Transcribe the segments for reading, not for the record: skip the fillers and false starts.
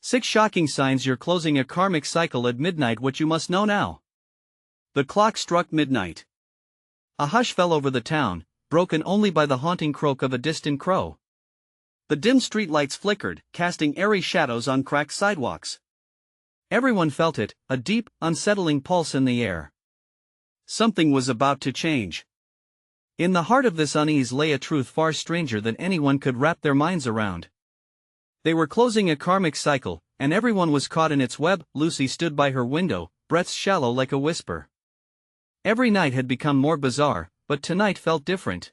6 shocking signs you're closing a karmic cycle at midnight. What you must know now. The clock struck midnight. A hush fell over the town, broken only by the haunting croak of a distant crow. The dim streetlights flickered, casting airy shadows on cracked sidewalks. Everyone felt it, a deep, unsettling pulse in the air. Something was about to change. In the heart of this unease lay a truth far stranger than anyone could wrap their minds around. They were closing a karmic cycle, and everyone was caught in its web. Lucy stood by her window, breaths shallow like a whisper. Every night had become more bizarre, but tonight felt different.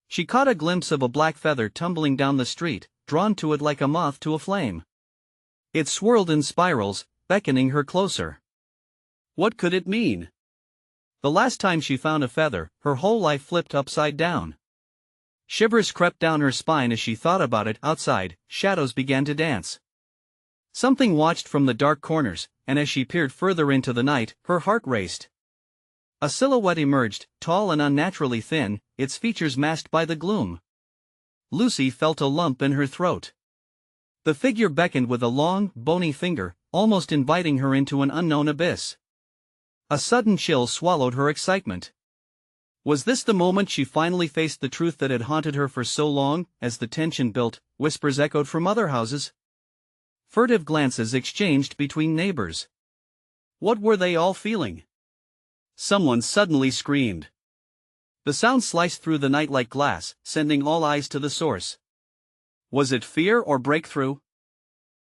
She caught a glimpse of a black feather tumbling down the street, drawn to it like a moth to a flame. It swirled in spirals, beckoning her closer. What could it mean? The last time she found a feather, her whole life flipped upside down. Shivers crept down her spine as she thought about it. Outside, shadows began to dance. Something watched from the dark corners, and as she peered further into the night, her heart raced. A silhouette emerged, tall and unnaturally thin, its features masked by the gloom. Lucy felt a lump in her throat. The figure beckoned with a long, bony finger, almost inviting her into an unknown abyss. A sudden chill swallowed her excitement. Was this the moment she finally faced the truth that had haunted her for so long? As the tension built, whispers echoed from other houses. Furtive glances exchanged between neighbors. What were they all feeling? Someone suddenly screamed. The sound sliced through the night like glass, sending all eyes to the source. Was it fear or breakthrough?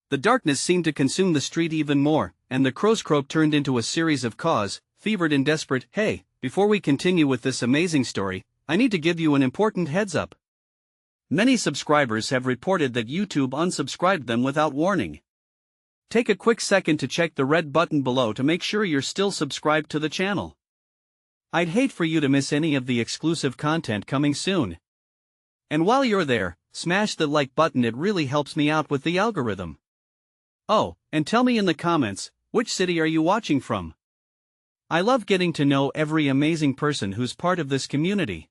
The darkness seemed to consume the street even more, and the crow's croak turned into a series of caws, fevered and desperate. Hey, before we continue with this amazing story, I need to give you an important heads up. Many subscribers have reported that YouTube unsubscribed them without warning. Take a quick second to check the red button below to make sure you're still subscribed to the channel. I'd hate for you to miss any of the exclusive content coming soon. And while you're there, smash the like button, it really helps me out with the algorithm. Oh, and tell me in the comments, which city are you watching from? I love getting to know every amazing person who's part of this community.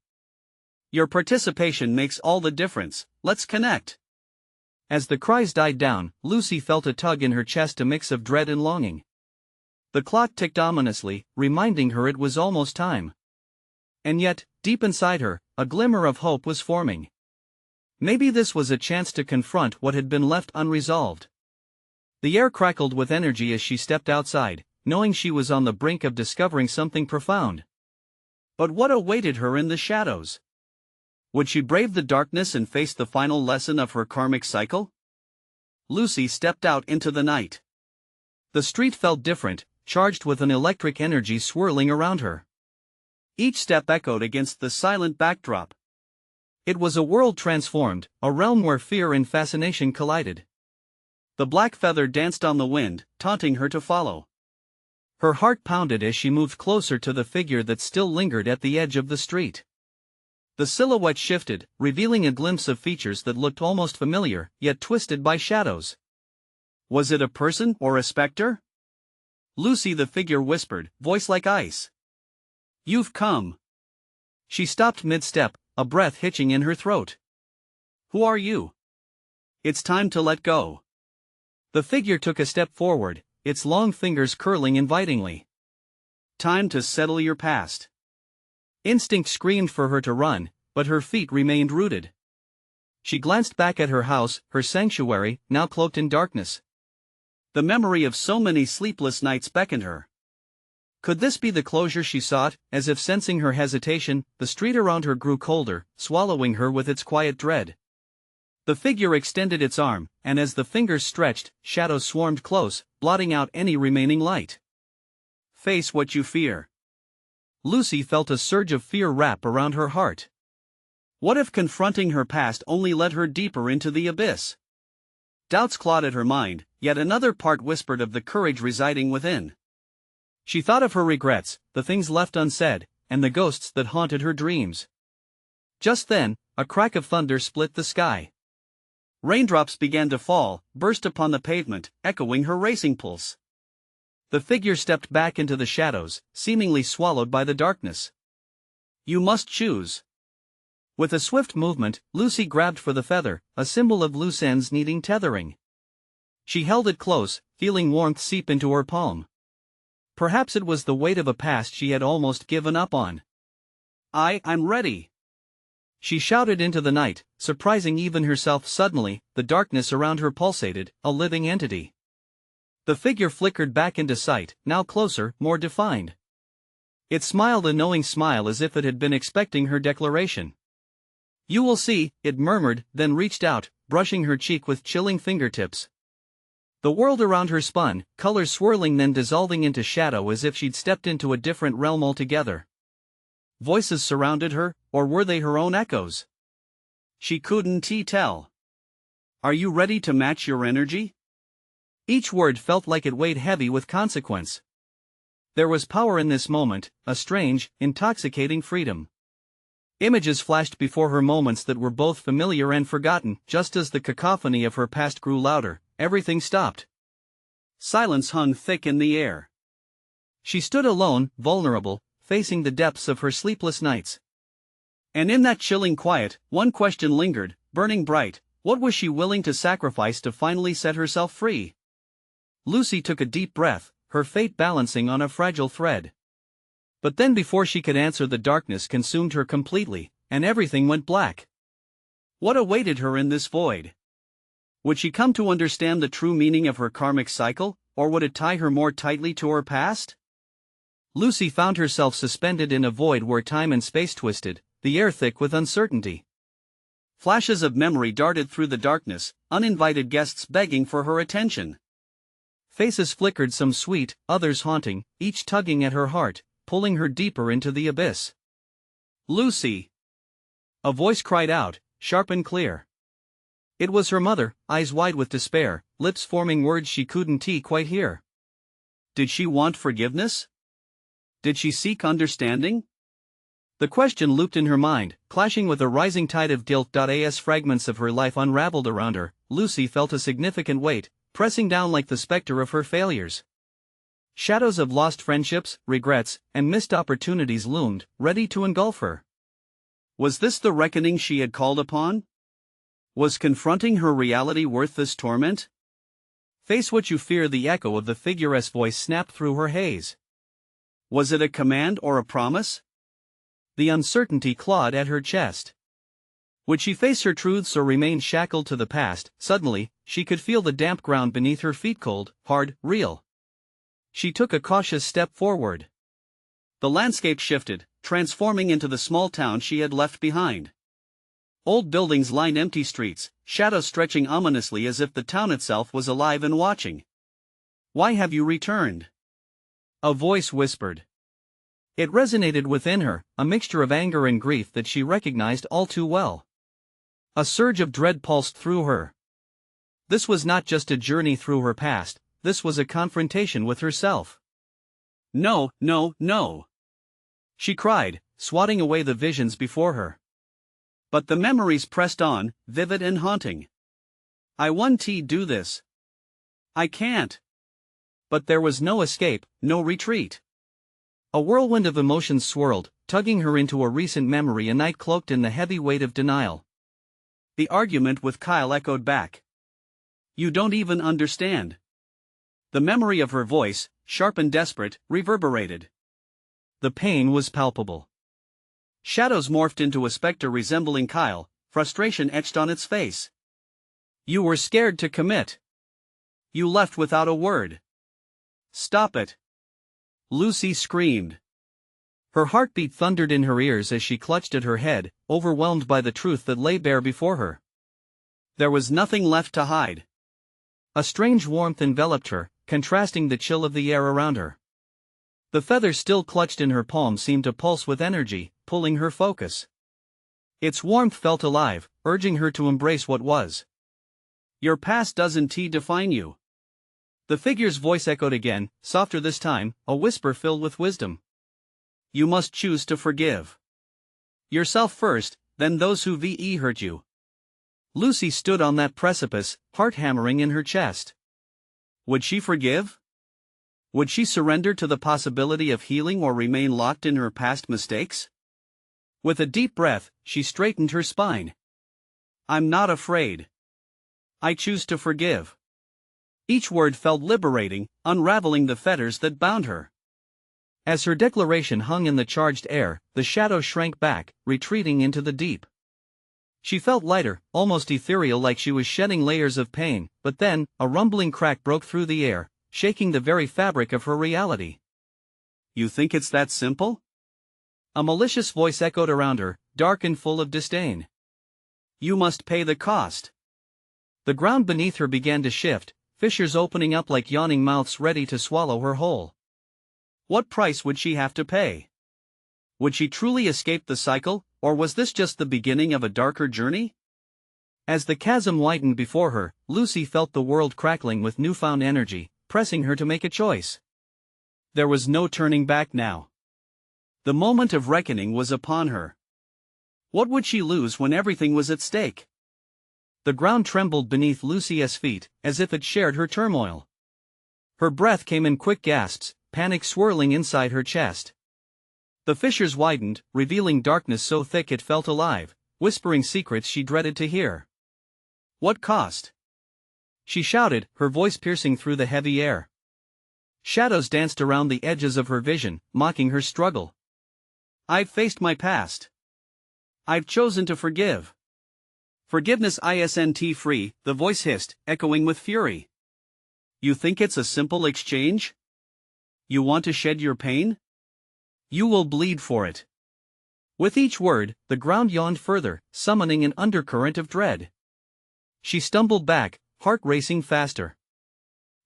Your participation makes all the difference. Let's connect. As the cries died down, Lucy felt a tug in her chest, a mix of dread and longing. The clock ticked ominously, reminding her it was almost time. And yet, deep inside her, a glimmer of hope was forming. Maybe this was a chance to confront what had been left unresolved. The air crackled with energy as she stepped outside, knowing she was on the brink of discovering something profound. But what awaited her in the shadows? Would she brave the darkness and face the final lesson of her karmic cycle? Lucy stepped out into the night. The street felt different, charged with an electric energy swirling around her. Each step echoed against the silent backdrop. It was a world transformed, a realm where fear and fascination collided. The black feather danced on the wind, taunting her to follow. Her heart pounded as she moved closer to the figure that still lingered at the edge of the street. The silhouette shifted, revealing a glimpse of features that looked almost familiar, yet twisted by shadows. Was it a person or a specter? Lucy, the figure whispered, voice like ice. You've come. She stopped mid-step, a breath hitching in her throat. Who are you? It's time to let go. The figure took a step forward, its long fingers curling invitingly. Time to settle your past. Instinct screamed for her to run, but her feet remained rooted. She glanced back at her house, her sanctuary, now cloaked in darkness. The memory of so many sleepless nights beckoned her. Could this be the closure she sought? As if sensing her hesitation, the street around her grew colder, swallowing her with its quiet dread. The figure extended its arm, and as the fingers stretched, shadows swarmed close, blotting out any remaining light. Face what you fear. Lucy felt a surge of fear wrap around her heart. What if confronting her past only led her deeper into the abyss? Doubts clouded her mind, yet another part whispered of the courage residing within. She thought of her regrets, the things left unsaid, and the ghosts that haunted her dreams. Just then, a crack of thunder split the sky. Raindrops began to fall, burst upon the pavement, echoing her racing pulse. The figure stepped back into the shadows, seemingly swallowed by the darkness. You must choose. With a swift movement, Lucy grabbed for the feather, a symbol of loose ends needing tethering. She held it close, feeling warmth seep into her palm. Perhaps it was the weight of a past she had almost given up on. I'm ready. She shouted into the night, surprising even herself suddenly. The darkness around her pulsated, a living entity. The figure flickered back into sight, now closer, more defined. It smiled a knowing smile as if it had been expecting her declaration. "You will see," it murmured, then reached out, brushing her cheek with chilling fingertips. The world around her spun, colors swirling then dissolving into shadow as if she'd stepped into a different realm altogether. Voices surrounded her, or were they her own echoes? She couldn't tell. "Are you ready to match your energy?" Each word felt like it weighed heavy with consequence. There was power in this moment, a strange, intoxicating freedom. Images flashed before her, moments that were both familiar and forgotten. Just as the cacophony of her past grew louder, everything stopped. Silence hung thick in the air. She stood alone, vulnerable, facing the depths of her sleepless nights. And in that chilling quiet, one question lingered, burning bright: what was she willing to sacrifice to finally set herself free? Lucy took a deep breath, her fate balancing on a fragile thread. But then before she could answer, the darkness consumed her completely, and everything went black. What awaited her in this void? Would she come to understand the true meaning of her karmic cycle, or would it tie her more tightly to her past? Lucy found herself suspended in a void where time and space twisted, the air thick with uncertainty. Flashes of memory darted through the darkness, uninvited guests begging for her attention. Faces flickered, some sweet, others haunting, each tugging at her heart, pulling her deeper into the abyss. "Lucy!" A voice cried out, sharp and clear. It was her mother, eyes wide with despair, lips forming words she couldn't quite hear. Did she want forgiveness? Did she seek understanding? The question looped in her mind, clashing with a rising tide of guilt. As fragments of her life unraveled around her, Lucy felt a significant weight, pressing down like the specter of her failures. Shadows of lost friendships, regrets, and missed opportunities loomed, ready to engulf her. Was this the reckoning she had called upon? Was confronting her reality worth this torment? "Face what you fear," the echo of the figure's voice snapped through her haze. Was it a command or a promise? The uncertainty clawed at her chest. Would she face her truths or remain shackled to the past? Suddenly, she could feel the damp ground beneath her feet, cold, hard, real. She took a cautious step forward. The landscape shifted, transforming into the small town she had left behind. Old buildings lined empty streets, shadows stretching ominously as if the town itself was alive and watching. "Why have you returned?" a voice whispered. It resonated within her, a mixture of anger and grief that she recognized all too well. A surge of dread pulsed through her. This was not just a journey through her past, this was a confrontation with herself. "No, no, no!" she cried, swatting away the visions before her. But the memories pressed on, vivid and haunting. "I want to do this. I can't." But there was no escape, no retreat. A whirlwind of emotions swirled, tugging her into a recent memory, a night cloaked in the heavy weight of denial. The argument with Kyle echoed back. "You don't even understand." The memory of her voice, sharp and desperate, reverberated. The pain was palpable. Shadows morphed into a specter resembling Kyle, frustration etched on its face. "You were scared to commit. You left without a word. Stop it!" Lucy screamed. Her heartbeat thundered in her ears as she clutched at her head, overwhelmed by the truth that lay bare before her. There was nothing left to hide. A strange warmth enveloped her, contrasting the chill of the air around her. The feathers still clutched in her palm seemed to pulse with energy, pulling her focus. Its warmth felt alive, urging her to embrace what was. "Your past doesn't define you." The figure's voice echoed again, softer this time, a whisper filled with wisdom. "You must choose to forgive. Yourself first, then those who hurt you." Lucy stood on that precipice, heart hammering in her chest. Would she forgive? Would she surrender to the possibility of healing or remain locked in her past mistakes? With a deep breath, she straightened her spine. "I'm not afraid. I choose to forgive." Each word felt liberating, unraveling the fetters that bound her. As her declaration hung in the charged air, the shadow shrank back, retreating into the deep. She felt lighter, almost ethereal, like she was shedding layers of pain, but then, a rumbling crack broke through the air, shaking the very fabric of her reality. "You think it's that simple?" A malicious voice echoed around her, dark and full of disdain. "You must pay the cost." The ground beneath her began to shift, fissures opening up like yawning mouths ready to swallow her whole. What price would she have to pay? Would she truly escape the cycle, or was this just the beginning of a darker journey? As the chasm widened before her, Lucy felt the world crackling with newfound energy, pressing her to make a choice. There was no turning back now. The moment of reckoning was upon her. What would she lose when everything was at stake? The ground trembled beneath Lucy's feet, as if it shared her turmoil. Her breath came in quick gasps, panic swirling inside her chest. The fissures widened, revealing darkness so thick it felt alive, whispering secrets she dreaded to hear. "What cost?" she shouted, her voice piercing through the heavy air. Shadows danced around the edges of her vision, mocking her struggle. "I've faced my past. I've chosen to forgive. Forgiveness isn't free," the voice hissed, echoing with fury. "You think it's a simple exchange? You want to shed your pain? You will bleed for it." With each word, the ground yawned further, summoning an undercurrent of dread. She stumbled back, heart racing faster.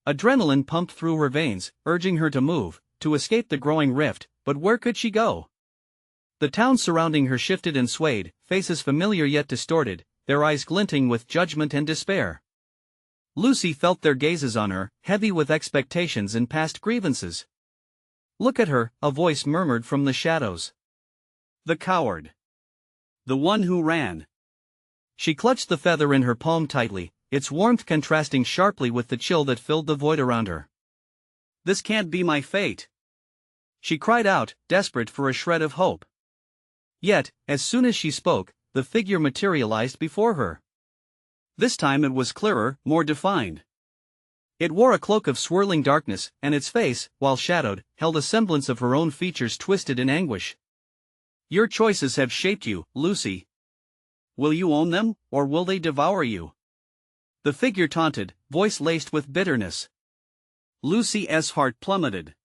Adrenaline pumped through her veins, urging her to move, to escape the growing rift, but where could she go? The town surrounding her shifted and swayed, faces familiar yet distorted, their eyes glinting with judgment and despair. Lucy felt their gazes on her, heavy with expectations and past grievances. "Look at her," a voice murmured from the shadows. "The coward. The one who ran." She clutched the feather in her palm tightly, its warmth contrasting sharply with the chill that filled the void around her. "This can't be my fate," she cried out, desperate for a shred of hope. Yet, as soon as she spoke, the figure materialized before her. This time it was clearer, more defined. It wore a cloak of swirling darkness, and its face, while shadowed, held a semblance of her own features twisted in anguish. "Your choices have shaped you, Lucy. Will you own them, or will they devour you?" The figure taunted, voice laced with bitterness. Lucy's heart plummeted.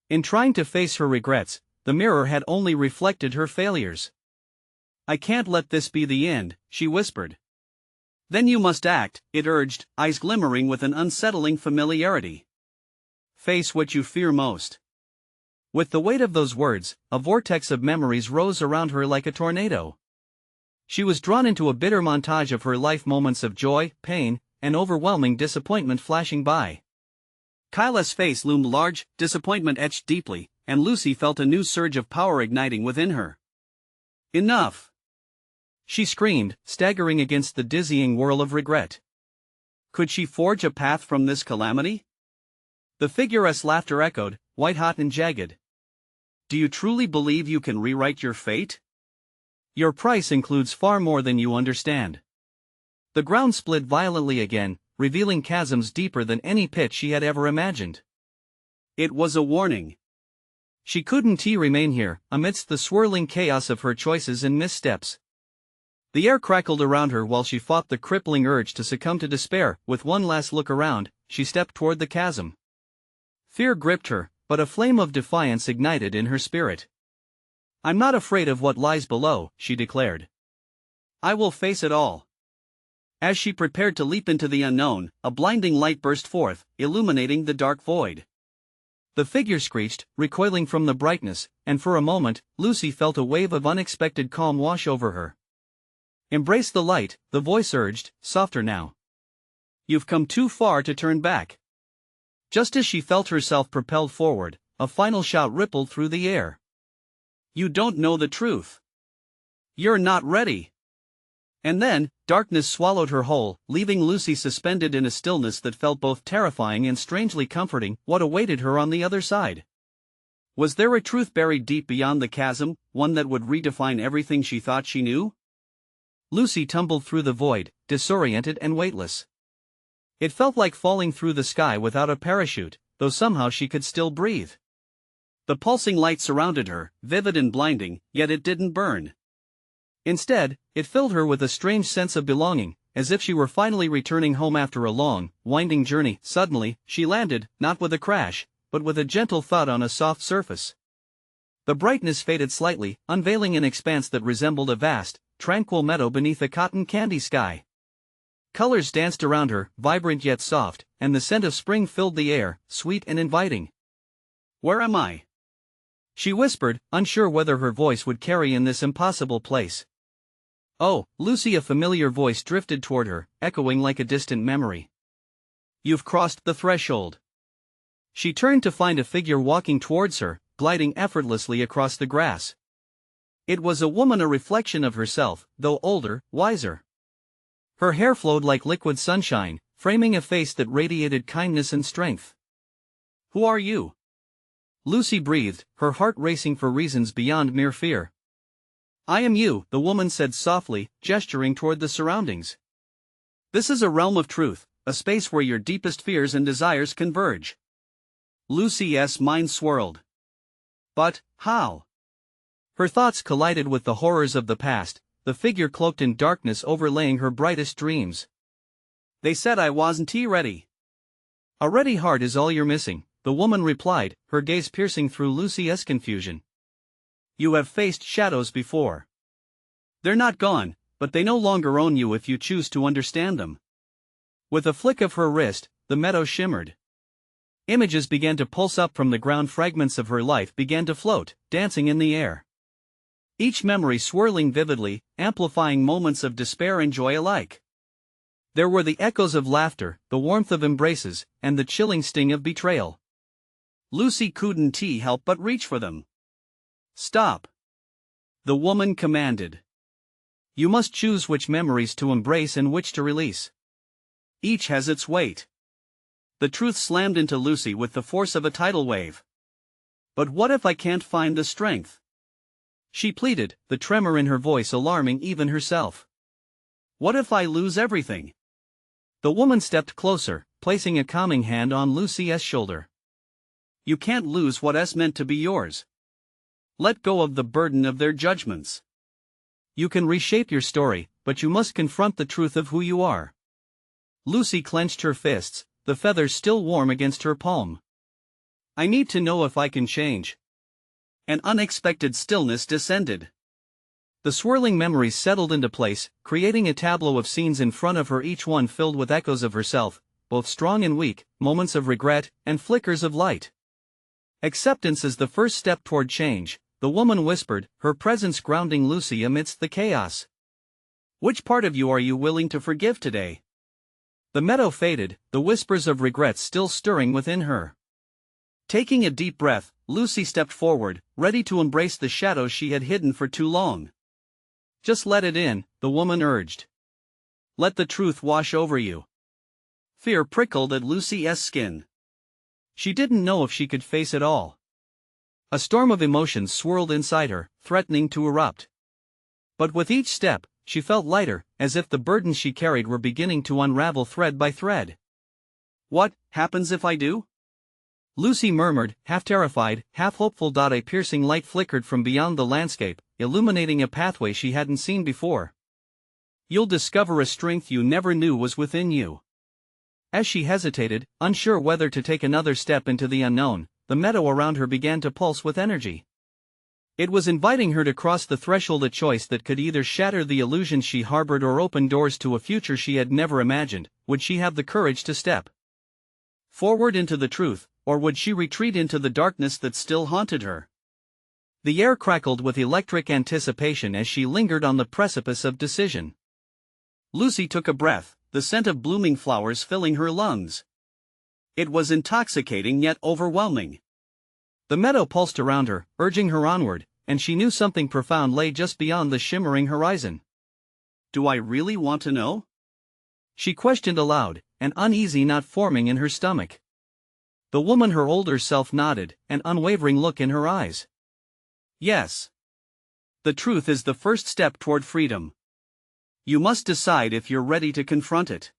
In trying to face her regrets, the mirror had only reflected her failures. "I can't let this be the end," she whispered. "Then you must act," it urged, eyes glimmering with an unsettling familiarity. "Face what you fear most." With the weight of those words, a vortex of memories rose around her like a tornado. She was drawn into a bitter montage of her life, moments of joy, pain, and overwhelming disappointment flashing by. Kyla's face loomed large, disappointment etched deeply, and Lucy felt a new surge of power igniting within her. "Enough!" she screamed, staggering against the dizzying whirl of regret. Could she forge a path from this calamity? The figure's laughter echoed, white-hot and jagged. "Do you truly believe you can rewrite your fate? Your price includes far more than you understand." The ground split violently again, revealing chasms deeper than any pit she had ever imagined. It was a warning. She couldn't remain here, amidst the swirling chaos of her choices and missteps. The air crackled around her while she fought the crippling urge to succumb to despair. With one last look around, she stepped toward the chasm. Fear gripped her, but a flame of defiance ignited in her spirit. "I'm not afraid of what lies below," she declared. "I will face it all." As she prepared to leap into the unknown, a blinding light burst forth, illuminating the dark void. The figure screeched, recoiling from the brightness, and for a moment, Lucy felt a wave of unexpected calm wash over her. "Embrace the light," the voice urged, softer now. "You've come too far to turn back." Just as she felt herself propelled forward, a final shout rippled through the air. "You don't know the truth. You're not ready." And then, darkness swallowed her whole, leaving Lucy suspended in a stillness that felt both terrifying and strangely comforting. What awaited her on the other side? Was there a truth buried deep beyond the chasm, one that would redefine everything she thought she knew? Lucy tumbled through the void, disoriented and weightless. It felt like falling through the sky without a parachute, though somehow she could still breathe. The pulsing light surrounded her, vivid and blinding, yet it didn't burn. Instead, it filled her with a strange sense of belonging, as if she were finally returning home after a long, winding journey. Suddenly, she landed, not with a crash, but with a gentle thud on a soft surface. The brightness faded slightly, unveiling an expanse that resembled a vast, tranquil meadow beneath a cotton candy sky. Colors danced around her, vibrant yet soft, and the scent of spring filled the air, sweet and inviting. "Where am I?" she whispered, unsure whether her voice would carry in this impossible place. "Oh, Lucy," a familiar voice drifted toward her, echoing like a distant memory. "You've crossed the threshold." She turned to find a figure walking towards her, gliding effortlessly across the grass. It was a woman, a reflection of herself, though older, wiser. Her hair flowed like liquid sunshine, framing a face that radiated kindness and strength. "Who are you?" Lucy breathed, her heart racing for reasons beyond mere fear. "I am you," the woman said softly, gesturing toward the surroundings. "This is a realm of truth, a space where your deepest fears and desires converge." Lucy's mind swirled. But, how? Her thoughts collided with the horrors of the past, the figure cloaked in darkness overlaying her brightest dreams. "They said I wasn't ready." "A ready heart is all you're missing," the woman replied, her gaze piercing through Lucy's confusion. "You have faced shadows before. They're not gone, but they no longer own you if you choose to understand them." With a flick of her wrist, the meadow shimmered. Images began to pulse up from the ground, fragments of her life began to float, dancing in the air. Each memory swirling vividly, amplifying moments of despair and joy alike. There were the echoes of laughter, the warmth of embraces, and the chilling sting of betrayal. Lucy couldn't help but reach for them. "Stop," the woman commanded. "You must choose which memories to embrace and which to release. Each has its weight." The truth slammed into Lucy with the force of a tidal wave. "But what if I can't find the strength?" she pleaded, the tremor in her voice alarming even herself. "What if I lose everything?" The woman stepped closer, placing a calming hand on Lucy's shoulder. "You can't lose what's meant to be yours. Let go of the burden of their judgments. You can reshape your story, but you must confront the truth of who you are." Lucy clenched her fists, the feathers still warm against her palm. "I need to know if I can change." An unexpected stillness descended. The swirling memories settled into place, creating a tableau of scenes in front of her, each one filled with echoes of herself, both strong and weak, moments of regret, and flickers of light. "Acceptance is the first step toward change," the woman whispered, her presence grounding Lucy amidst the chaos. "Which part of you are you willing to forgive today?" The meadow faded, the whispers of regret still stirring within her. Taking a deep breath, Lucy stepped forward, ready to embrace the shadows she had hidden for too long. "Just let it in," the woman urged. "Let the truth wash over you." Fear prickled at Lucy's skin. She didn't know if she could face it all. A storm of emotions swirled inside her, threatening to erupt. But with each step, she felt lighter, as if the burdens she carried were beginning to unravel thread by thread. "What happens if I do?" Lucy murmured, half terrified, half hopeful. A piercing light flickered from beyond the landscape, illuminating a pathway she hadn't seen before. "You'll discover a strength you never knew was within you." As she hesitated, unsure whether to take another step into the unknown, the meadow around her began to pulse with energy. It was inviting her to cross the threshold, a choice that could either shatter the illusions she harbored or open doors to a future she had never imagined. Would she have the courage to step forward into the truth, or would she retreat into the darkness that still haunted her? The air crackled with electric anticipation as she lingered on the precipice of decision. Lucy took a breath, the scent of blooming flowers filling her lungs. It was intoxicating yet overwhelming. The meadow pulsed around her, urging her onward, and she knew something profound lay just beyond the shimmering horizon. "Do I really want to know?" she questioned aloud, an uneasy knot forming in her stomach. The woman, her older self, nodded, an unwavering look in her eyes. "Yes. The truth is the first step toward freedom. You must decide if you're ready to confront it."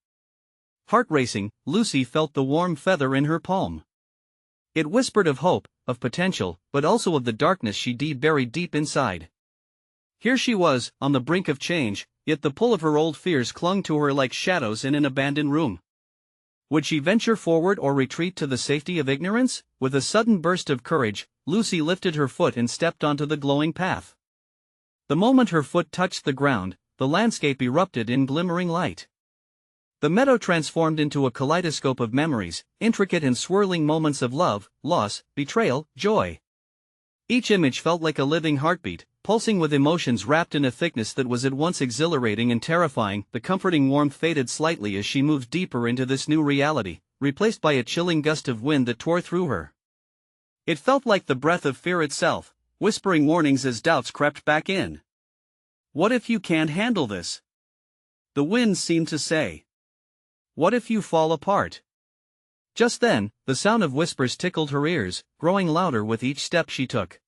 Heart racing, Lucy felt the warm feather in her palm. It whispered of hope, of potential, but also of the darkness she'd buried deep inside. Here she was, on the brink of change, yet the pull of her old fears clung to her like shadows in an abandoned room. Would she venture forward or retreat to the safety of ignorance? With a sudden burst of courage, Lucy lifted her foot and stepped onto the glowing path. The moment her foot touched the ground, the landscape erupted in glimmering light. The meadow transformed into a kaleidoscope of memories, intricate and swirling moments of love, loss, betrayal, joy. Each image felt like a living heartbeat, pulsing with emotions wrapped in a thickness that was at once exhilarating and terrifying. The comforting warmth faded slightly as she moved deeper into this new reality, replaced by a chilling gust of wind that tore through her. It felt like the breath of fear itself, whispering warnings as doubts crept back in. What if you can't handle this? The wind seemed to say. What if you fall apart? Just then, the sound of whispers tickled her ears, growing louder with each step she took.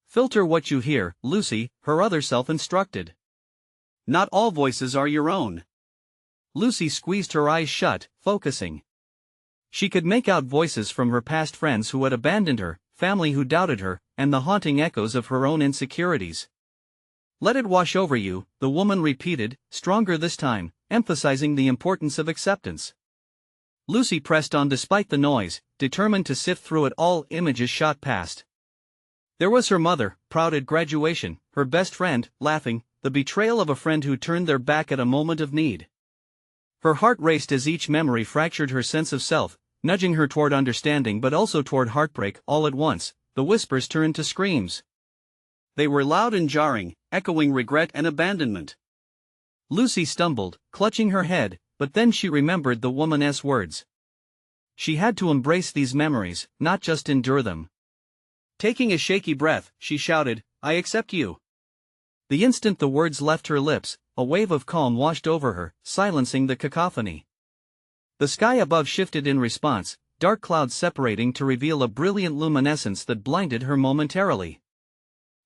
Filter what you hear, Lucy, her other self instructed. Not all voices are your own. Lucy squeezed her eyes shut, focusing. She could make out voices from her past friends who had abandoned her, family who doubted her, and the haunting echoes of her own insecurities. Let it wash over you, the woman repeated, stronger this time, emphasizing the importance of acceptance. Lucy pressed on despite the noise, determined to sift through it all. Images shot past. There was her mother, proud at graduation, her best friend, laughing, the betrayal of a friend who turned their back at a moment of need. Her heart raced as each memory fractured her sense of self, nudging her toward understanding but also toward heartbreak. All at once, the whispers turned to screams. They were loud and jarring, echoing regret and abandonment. Lucy stumbled, clutching her head, but then she remembered the woman's words. She had to embrace these memories, not just endure them. Taking a shaky breath, she shouted, I accept you. The instant the words left her lips, a wave of calm washed over her, silencing the cacophony. The sky above shifted in response, dark clouds separating to reveal a brilliant luminescence that blinded her momentarily.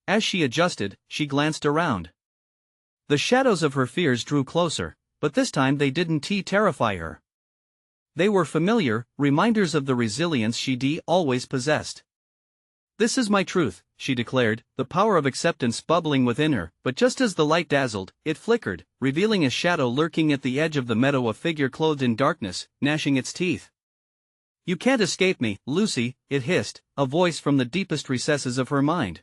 As she adjusted, she glanced around. The shadows of her fears drew closer, but this time they didn't terrify her. They were familiar, reminders of the resilience she'd always possessed. This is my truth, she declared, the power of acceptance bubbling within her. But just as the light dazzled, it flickered, revealing a shadow lurking at the edge of the meadow, a figure clothed in darkness, gnashing its teeth. You can't escape me, Lucy, it hissed, a voice from the deepest recesses of her mind.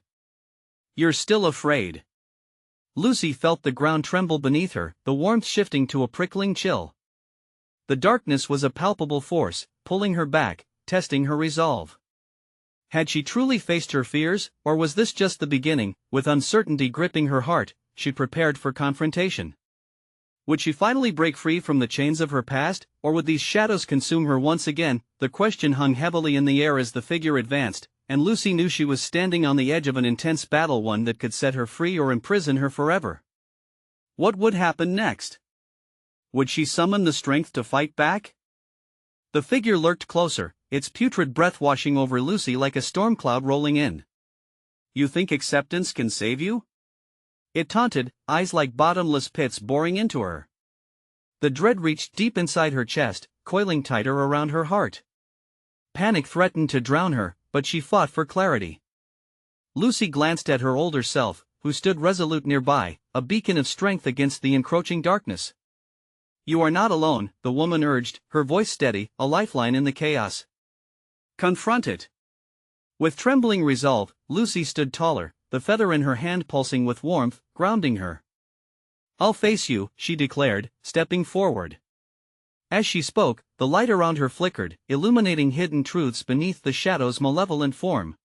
You're still afraid. Lucy felt the ground tremble beneath her, the warmth shifting to a prickling chill. The darkness was a palpable force, pulling her back, testing her resolve. Had she truly faced her fears, or was this just the beginning? With uncertainty gripping her heart, she prepared for confrontation. Would she finally break free from the chains of her past, or would these shadows consume her once again? The question hung heavily in the air as the figure advanced, and Lucy knew she was standing on the edge of an intense battle, one that could set her free or imprison her forever. What would happen next? Would she summon the strength to fight back? The figure lurked closer, its putrid breath washing over Lucy like a storm cloud rolling in. You think acceptance can save you? It taunted, eyes like bottomless pits boring into her. The dread reached deep inside her chest, coiling tighter around her heart. Panic threatened to drown her, but she fought for clarity. Lucy glanced at her older self, who stood resolute nearby, a beacon of strength against the encroaching darkness. You are not alone, the woman urged, her voice steady, a lifeline in the chaos. Confront it. With trembling resolve, Lucy stood taller, the feather in her hand pulsing with warmth, grounding her. I'll face you, she declared, stepping forward. As she spoke, the light around her flickered, illuminating hidden truths beneath the shadow's malevolent form.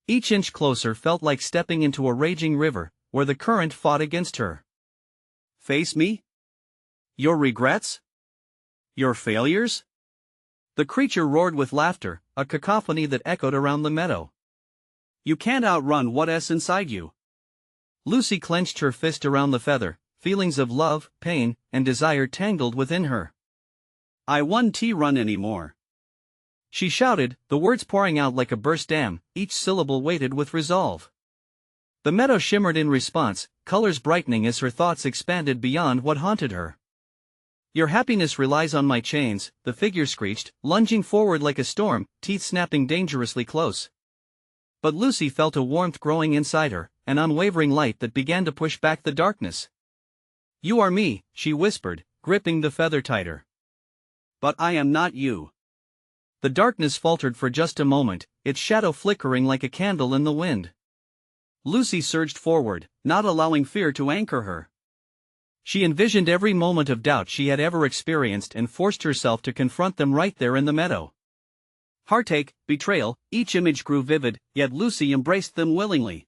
Each inch closer felt like stepping into a raging river, where the current fought against her. Face me? Your regrets? Your failures? The creature roared with laughter, a cacophony that echoed around the meadow. You can't outrun what's inside you. Lucy clenched her fist around the feather, feelings of love, pain, and desire tangled within her. I won't run anymore. She shouted, the words pouring out like a burst dam, each syllable weighted with resolve. The meadow shimmered in response, colors brightening as her thoughts expanded beyond what haunted her. Your happiness relies on my chains, the figure screeched, lunging forward like a storm, teeth snapping dangerously close. But Lucy felt a warmth growing inside her, an unwavering light that began to push back the darkness. You are me, she whispered, gripping the feather tighter. But I am not you. The darkness faltered for just a moment, its shadow flickering like a candle in the wind. Lucy surged forward, not allowing fear to anchor her. She envisioned every moment of doubt she had ever experienced and forced herself to confront them right there in the meadow. Heartache, betrayal, each image grew vivid, yet Lucy embraced them willingly.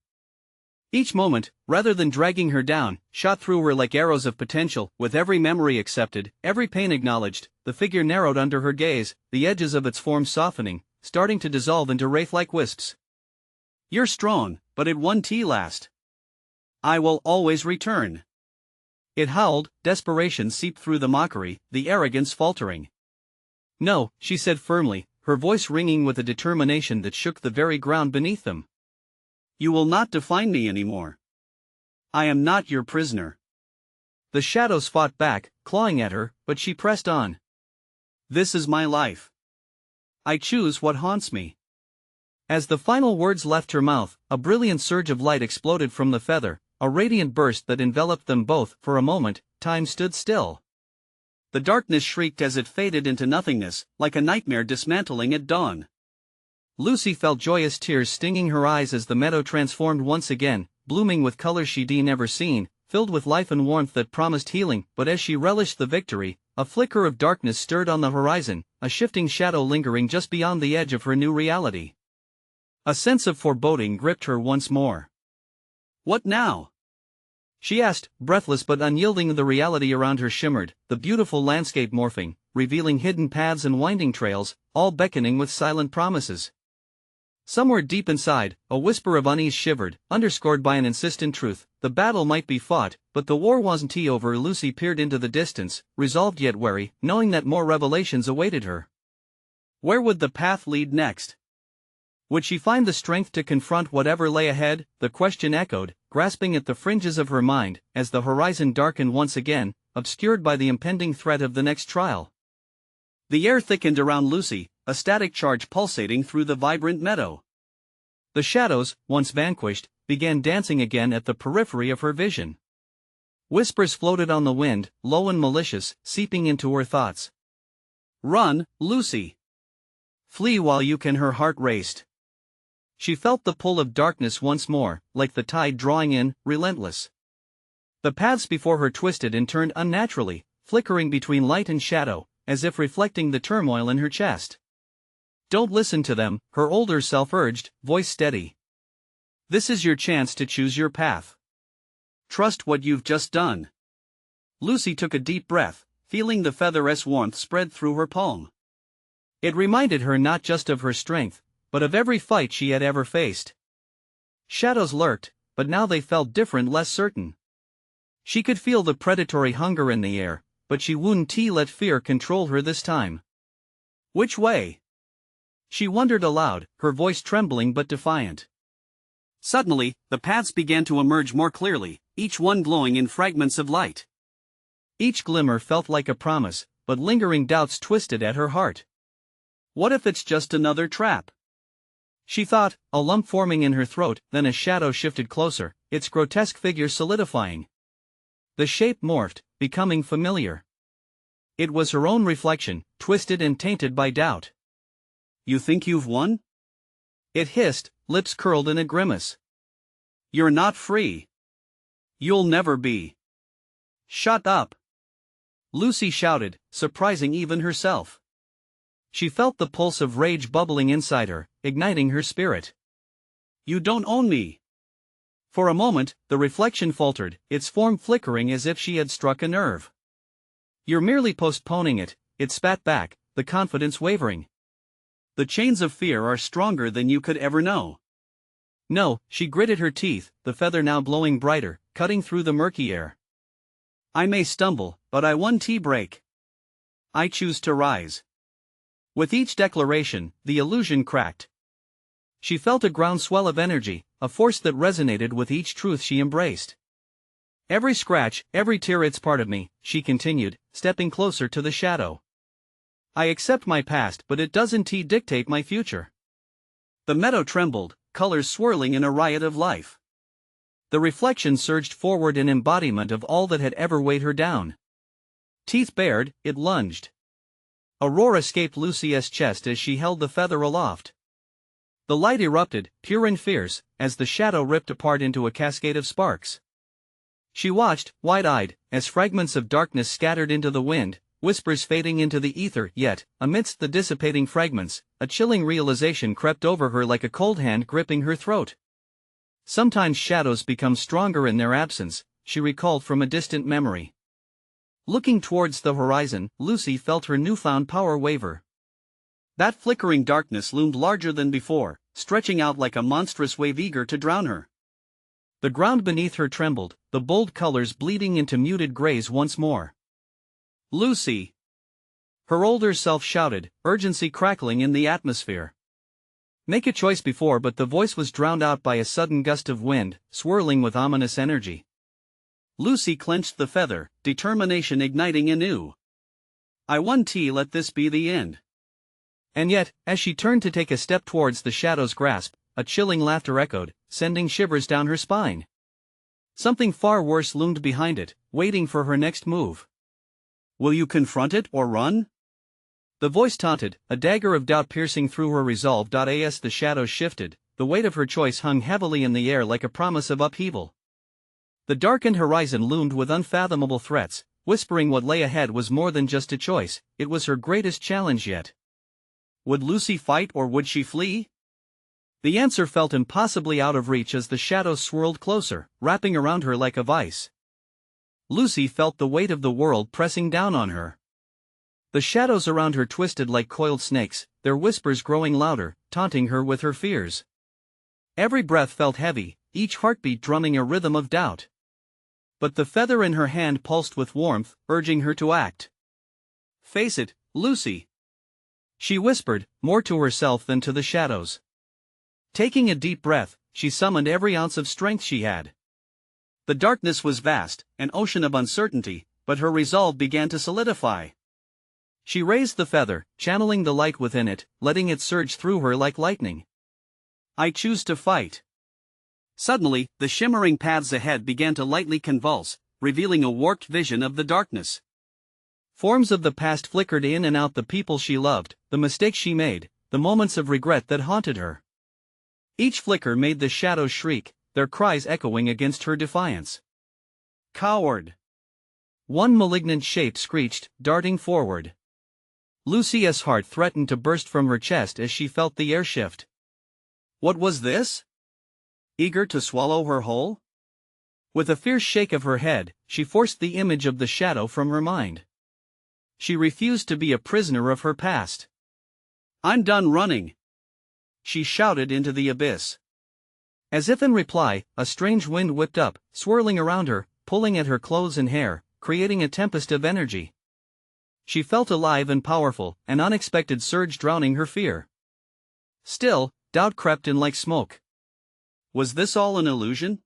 Each moment, rather than dragging her down, shot through her like arrows of potential. With every memory accepted, every pain acknowledged, the figure narrowed under her gaze, the edges of its form softening, starting to dissolve into wraith-like wisps. You're strong, but it won't last. I will always return. It howled, desperation seeped through the mockery, the arrogance faltering. No, she said firmly, her voice ringing with a determination that shook the very ground beneath them. You will not define me anymore. I am not your prisoner. The shadows fought back, clawing at her, but she pressed on. This is my life. I choose what haunts me. As the final words left her mouth, a brilliant surge of light exploded from the feather, a radiant burst that enveloped them both. For a moment, time stood still. The darkness shrieked as it faded into nothingness, like a nightmare dismantling at dawn. Lucy felt joyous tears stinging her eyes as the meadow transformed once again, blooming with colors she'd never seen, filled with life and warmth that promised healing. But as she relished the victory, a flicker of darkness stirred on the horizon, a shifting shadow lingering just beyond the edge of her new reality. A sense of foreboding gripped her once more. What now? She asked, breathless but unyielding. The reality around her shimmered, the beautiful landscape morphing, revealing hidden paths and winding trails, all beckoning with silent promises. Somewhere deep inside, a whisper of unease shivered, underscored by an insistent truth. The battle might be fought, but the war wasn't over. Lucy peered into the distance, resolved yet wary, knowing that more revelations awaited her. Where would the path lead next? Would she find the strength to confront whatever lay ahead? The question echoed, grasping at the fringes of her mind, as the horizon darkened once again, obscured by the impending threat of the next trial. The air thickened around Lucy, a static charge pulsating through the vibrant meadow. The shadows, once vanquished, began dancing again at the periphery of her vision. Whispers floated on the wind, low and malicious, seeping into her thoughts. Run, Lucy! Flee while you can. Her heart raced. She felt the pull of darkness once more, like the tide drawing in, relentless. The paths before her twisted and turned unnaturally, flickering between light and shadow, as if reflecting the turmoil in her chest. Don't listen to them, her older self urged, voice steady. This is your chance to choose your path. Trust what you've just done. Lucy took a deep breath, feeling the feather's warmth spread through her palm. It reminded her not just of her strength, but of every fight she had ever faced. Shadows lurked, but now they felt different, less certain. She could feel the predatory hunger in the air, but she wouldn't let fear control her this time. Which way? She wondered aloud, her voice trembling but defiant. Suddenly, the paths began to emerge more clearly, each one glowing in fragments of light. Each glimmer felt like a promise, but lingering doubts twisted at her heart. What if it's just another trap? She thought, a lump forming in her throat. Then a shadow shifted closer, its grotesque figure solidifying. The shape morphed, becoming familiar. It was her own reflection, twisted and tainted by doubt. You think you've won? It hissed, lips curled in a grimace. You're not free. You'll never be. Shut up! Lucy shouted, surprising even herself. She felt the pulse of rage bubbling inside her, igniting her spirit. You don't own me. For a moment, the reflection faltered, its form flickering as if she had struck a nerve. You're merely postponing it, it spat back, the confidence wavering. The chains of fear are stronger than you could ever know. No, she gritted her teeth, the feather now glowing brighter, cutting through the murky air. I may stumble, but I won't break. I choose to rise. With each declaration, the illusion cracked. She felt a groundswell of energy, a force that resonated with each truth she embraced. Every scratch, every tear, it's part of me, she continued, stepping closer to the shadow. I accept my past, but it doesn't dictate my future. The meadow trembled, colors swirling in a riot of life. The reflection surged forward in embodiment of all that had ever weighed her down. Teeth bared, it lunged. A roar escaped Lucy's chest as she held the feather aloft. The light erupted, pure and fierce, as the shadow ripped apart into a cascade of sparks. She watched, wide-eyed, as fragments of darkness scattered into the wind, whispers fading into the ether. Yet, amidst the dissipating fragments, a chilling realization crept over her like a cold hand gripping her throat. Sometimes shadows become stronger in their absence, she recalled from a distant memory. Looking towards the horizon, Lucy felt her newfound power waver. That flickering darkness loomed larger than before, stretching out like a monstrous wave eager to drown her. The ground beneath her trembled, the bold colors bleeding into muted grays once more. Lucy! Her older self shouted, urgency crackling in the atmosphere. Make a choice before, but the voice was drowned out by a sudden gust of wind, swirling with ominous energy. Lucy clenched the feather, determination igniting anew. I won. Let this be the end. And yet, as she turned to take a step towards the shadow's grasp, a chilling laughter echoed, sending shivers down her spine. Something far worse loomed behind it, waiting for her next move. Will you confront it or run? The voice taunted, a dagger of doubt piercing through her resolve. As the shadows shifted, the weight of her choice hung heavily in the air like a promise of upheaval. The darkened horizon loomed with unfathomable threats, whispering what lay ahead was more than just a choice, it was her greatest challenge yet. Would Lucy fight or would she flee? The answer felt impossibly out of reach as the shadows swirled closer, wrapping around her like a vice. Lucy felt the weight of the world pressing down on her. The shadows around her twisted like coiled snakes, their whispers growing louder, taunting her with her fears. Every breath felt heavy, each heartbeat drumming a rhythm of doubt. But the feather in her hand pulsed with warmth, urging her to act. Face it, Lucy, she whispered, more to herself than to the shadows. Taking a deep breath, she summoned every ounce of strength she had. The darkness was vast, an ocean of uncertainty, but her resolve began to solidify. She raised the feather, channeling the light within it, letting it surge through her like lightning. I choose to fight. Suddenly, the shimmering paths ahead began to lightly convulse, revealing a warped vision of the darkness. Forms of the past flickered in and out, the people she loved, the mistakes she made, the moments of regret that haunted her. Each flicker made the shadows shriek, their cries echoing against her defiance. Coward! One malignant shape screeched, darting forward. Lucy's heart threatened to burst from her chest as she felt the air shift. What was this? Eager to swallow her whole? With a fierce shake of her head, she forced the image of the shadow from her mind. She refused to be a prisoner of her past. I'm done running, she shouted into the abyss. As if in reply, a strange wind whipped up, swirling around her, pulling at her clothes and hair, creating a tempest of energy. She felt alive and powerful, an unexpected surge drowning her fear. Still, doubt crept in like smoke. Was this all an illusion?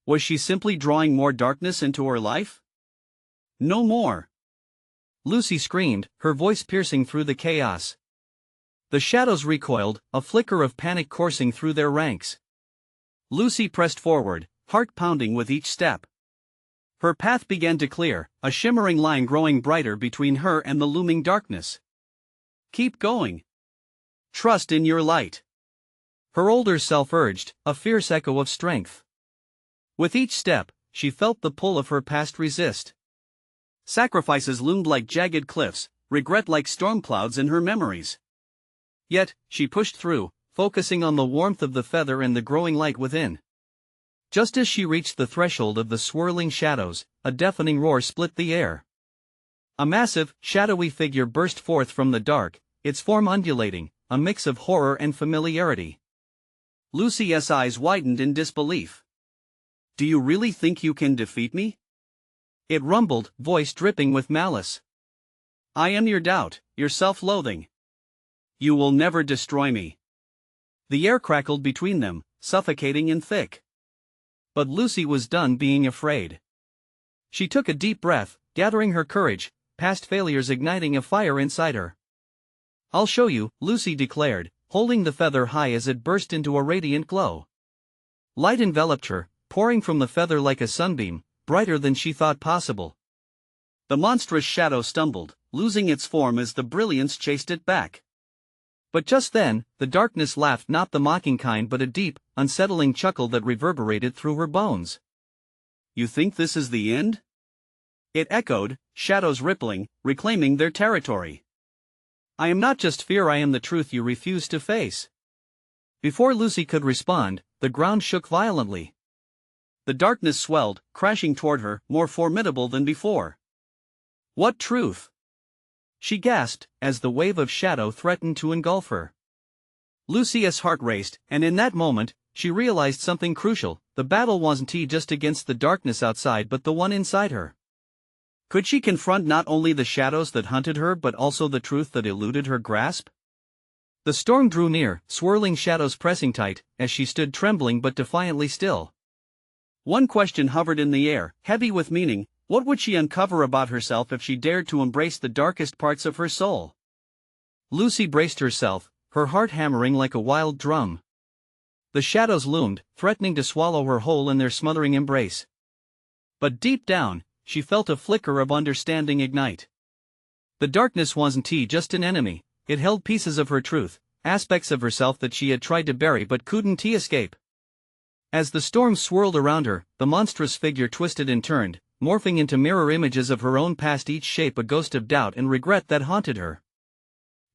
Was she simply drawing more darkness into her life? No more! Lucy screamed, her voice piercing through the chaos. The shadows recoiled, a flicker of panic coursing through their ranks. Lucy pressed forward, heart pounding with each step. Her path began to clear, a shimmering line growing brighter between her and the looming darkness. Keep going. Trust in your light. Her older self urged, a fierce echo of strength. With each step, she felt the pull of her past resist. Sacrifices loomed like jagged cliffs, regret like storm clouds in her memories. Yet, she pushed through, focusing on the warmth of the feather and the growing light within. Just as she reached the threshold of the swirling shadows, a deafening roar split the air. A massive, shadowy figure burst forth from the dark, its form undulating, a mix of horror and familiarity. Lucy's eyes widened in disbelief. Do you really think you can defeat me? It rumbled, voice dripping with malice. I am your doubt, your self-loathing. You will never destroy me. The air crackled between them, suffocating and thick. But Lucy was done being afraid. She took a deep breath, gathering her courage, past failures igniting a fire inside her. "I'll show you," Lucy declared, holding the feather high as it burst into a radiant glow. Light enveloped her, pouring from the feather like a sunbeam, brighter than she thought possible. The monstrous shadow stumbled, losing its form as the brilliance chased it back. But just then, the darkness laughed, not the mocking kind but a deep, unsettling chuckle that reverberated through her bones. "You think this is the end?" It echoed, shadows rippling, reclaiming their territory. "I am not just fear, I am the truth you refuse to face." Before Lucy could respond, the ground shook violently. The darkness swelled, crashing toward her, more formidable than before. "What truth?" she gasped, as the wave of shadow threatened to engulf her. Lucy's heart raced, and in that moment, she realized something crucial: the battle wasn't just against the darkness outside but the one inside her. Could she confront not only the shadows that hunted her but also the truth that eluded her grasp? The storm drew near, swirling shadows pressing tight, as she stood trembling but defiantly still. One question hovered in the air, heavy with meaning: what would she uncover about herself if she dared to embrace the darkest parts of her soul? Lucy braced herself, her heart hammering like a wild drum. The shadows loomed, threatening to swallow her whole in their smothering embrace. But deep down, she felt a flicker of understanding ignite. The darkness wasn't just an enemy, it held pieces of her truth, aspects of herself that she had tried to bury but couldn't escape. As the storm swirled around her, the monstrous figure twisted and turned, morphing into mirror images of her own past, each shape a ghost of doubt and regret that haunted her.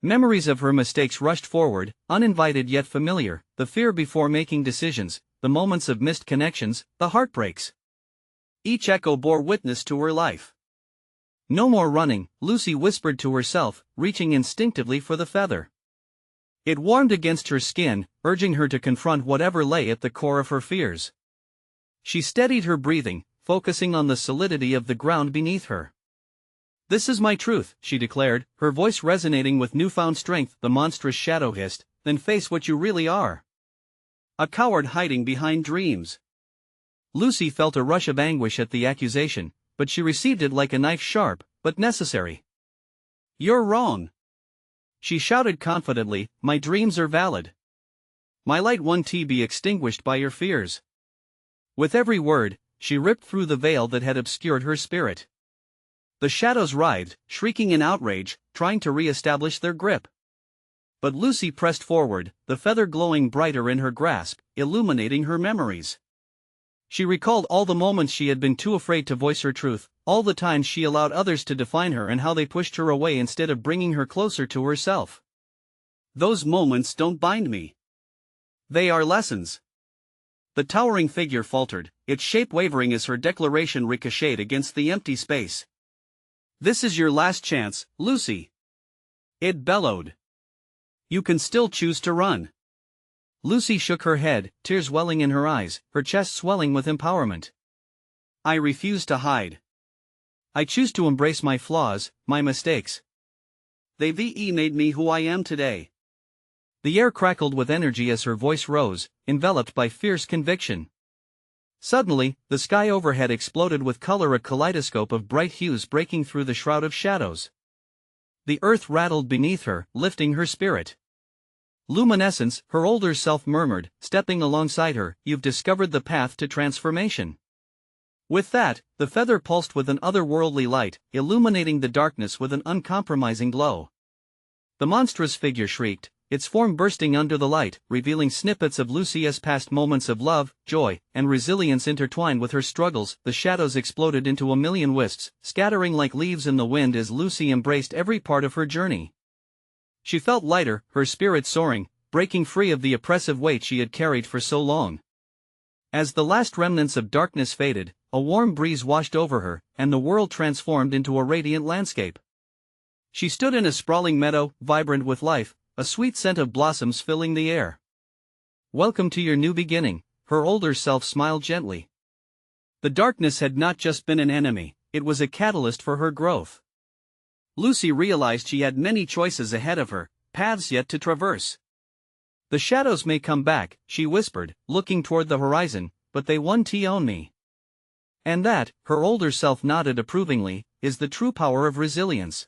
Memories of her mistakes rushed forward, uninvited yet familiar: the fear before making decisions, the moments of missed connections, the heartbreaks. Each echo bore witness to her life. "No more running," Lucy whispered to herself, reaching instinctively for the feather. It warmed against her skin, urging her to confront whatever lay at the core of her fears. She steadied her breathing, focusing on the solidity of the ground beneath her. "This is my truth," she declared, her voice resonating with newfound strength. The monstrous shadow hissed, "Then face what you really are. A coward hiding behind dreams." Lucy felt a rush of anguish at the accusation, but she received it like a knife, sharp, but necessary. "You're wrong," she shouted confidently, "my dreams are valid. My light won't be extinguished by your fears." With every word, she ripped through the veil that had obscured her spirit. The shadows writhed, shrieking in outrage, trying to re-establish their grip. But Lucy pressed forward, the feather glowing brighter in her grasp, illuminating her memories. She recalled all the moments she had been too afraid to voice her truth, all the times she allowed others to define her and how they pushed her away instead of bringing her closer to herself. "Those moments don't bind me. They are lessons." The towering figure faltered, its shape wavering as her declaration ricocheted against the empty space. "This is your last chance, Lucy," it bellowed. "You can still choose to run." Lucy shook her head, tears welling in her eyes, her chest swelling with empowerment. "I refuse to hide. I choose to embrace my flaws, my mistakes. They've made me who I am today." The air crackled with energy as her voice rose, enveloped by fierce conviction. Suddenly, the sky overhead exploded with color, a kaleidoscope of bright hues breaking through the shroud of shadows. The earth rattled beneath her, lifting her spirit. "Luminescence," her older self murmured, stepping alongside her, "you've discovered the path to transformation." With that, the feather pulsed with an otherworldly light, illuminating the darkness with an uncompromising glow. The monstrous figure shrieked, its form bursting under the light, revealing snippets of Lucy's past moments of love, joy, and resilience intertwined with her struggles. The shadows exploded into a million wisps, scattering like leaves in the wind as Lucy embraced every part of her journey. She felt lighter, her spirit soaring, breaking free of the oppressive weight she had carried for so long. As the last remnants of darkness faded, a warm breeze washed over her, and the world transformed into a radiant landscape. She stood in a sprawling meadow, vibrant with life, a sweet scent of blossoms filling the air. "Welcome to your new beginning," her older self smiled gently. The darkness had not just been an enemy, it was a catalyst for her growth. Lucy realized she had many choices ahead of her, paths yet to traverse. "The shadows may come back," she whispered, looking toward the horizon, "but they won't own me." And that, her older self nodded approvingly, is the true power of resilience.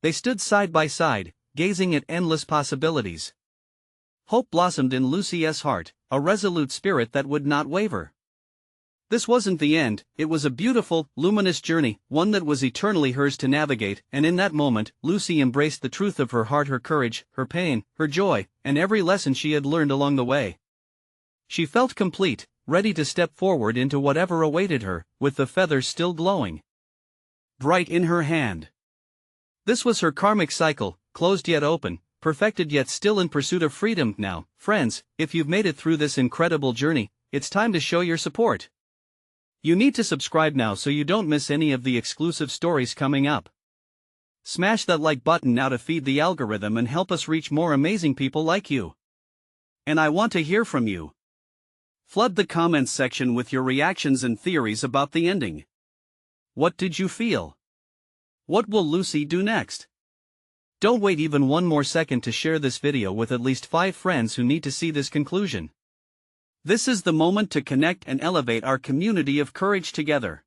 They stood side by side, gazing at endless possibilities. Hope blossomed in Lucy's heart, a resolute spirit that would not waver. This wasn't the end, it was a beautiful, luminous journey, one that was eternally hers to navigate, and in that moment, Lucy embraced the truth of her heart, her courage, her pain, her joy, and every lesson she had learned along the way. She felt complete, ready to step forward into whatever awaited her, with the feathers still glowing bright in her hand. This was her karmic cycle, closed yet open, perfected yet still in pursuit of freedom. Now, friends, if you've made it through this incredible journey, it's time to show your support. You need to subscribe now so you don't miss any of the exclusive stories coming up. Smash that like button now to feed the algorithm and help us reach more amazing people like you. And I want to hear from you. Flood the comments section with your reactions and theories about the ending. What did you feel? What will Lucy do next? Don't wait even one more second to share this video with at least 5 friends who need to see this conclusion. This is the moment to connect and elevate our community of courage together.